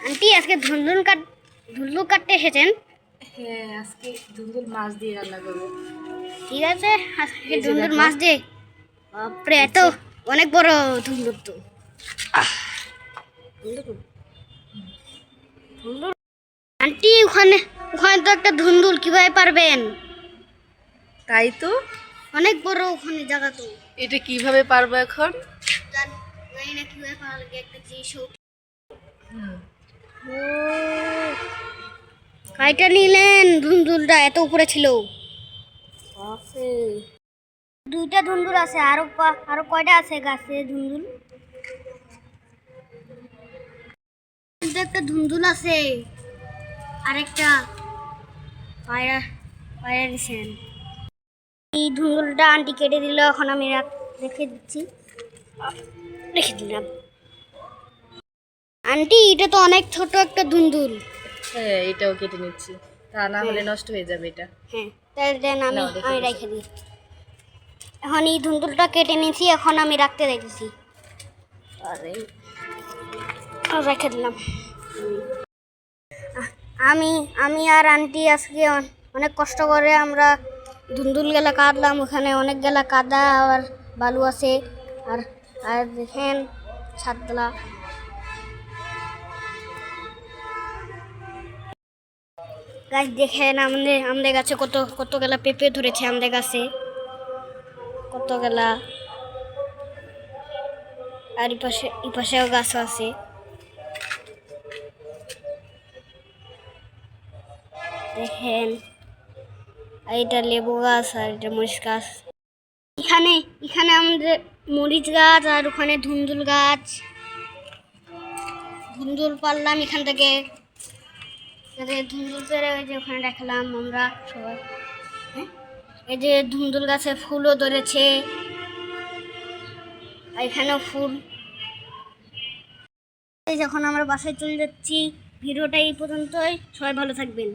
Aunty আজকে ধুন্দুল কাটতে এসেছেন? হ্যাঁ, আজকে ধুন্দুল মাছ দিয়ে রান্না করবো। ঠিক আছে, আজকে এই যে ধুন্দুল দেখো। মাছ দিয়ে। বাপরে, এত অনেক বড় ধুন্দুল তো। ধুন্দুল আন্টি, ওখানে ওখানে তো একটা ধুন্দুল, কিভাবে পারবেন? তাই তো, অনেক বড় ওখানে জায়গা তো। এটা কিভাবে পারবো এখন? জানি না কিভাবে পারা লাগে, একটা জিনিস হুম, কাইটা নিলেন ধুন্দুলটা, এত উপরে ছিল। বাপরে, দুইটা ধুন্দুল আছে, আরো কয়টা আছে গাছে ধুন্দুল? কিন্তু একটা ধুন্দুল আছে, আরেকটা পায়রা পায়রা দিছেন। এই ধুন্দুলটা আন্টি কেটে দিল, এখন আমি রেখে দিচ্ছি, রেখে দিলাম। আন্টি, এটা তো অনেক ছোট একটা ধুন্দুল। হ্যাঁ, এটাও কেটে নিচ্ছি, তা না হলে নষ্ট হয়ে যাবে এটা। হ্যাঁ, তাই দেন, আমি নাও, রেখে আমি দিচ্ছি। রেখে দিই। এখন এই ধুন্দুলটা কেটে নিয়েছি, এখন আমি রাখতে রেখেছি। আরে, রেখে দিলাম। আমি আমি আর আন্টি আজকে অনেক কষ্ট করে আমরা ধুন্দুল গেলা কাটলাম। ওখানে অনেক গেলা কাদা আর বালু আছে। আর আর দেখেন ছাদগুলা। গাছ দেখেন, আমাদের গাছে কত কত গেলা পেঁপে ধরেছে, আমাদের গাছে কত গেলা। আর এই পাশেও গাছ আছে। দেখেন, আর এটা লেবু গাছ আর এটা মরিচ গাছ। এখানে এখানে আমাদের মরিচ গাছ, আর ওখানে ধুন্দুল গাছ। ধুন্দুল পারলাম এখান থেকে, ধুন্দুল পেরে ওই যে ওখানে রাখলাম আমরা সবাই। হ্যাঁ, এই যে ধুন্দুল গাছে ফুলও ধরেছে, আর এখানেও ফুল। এই যখন আমরা বাসায় চলে যাচ্ছি, ভিডিওটা এই পর্যন্তই। সবাই ভালো থাকবেন।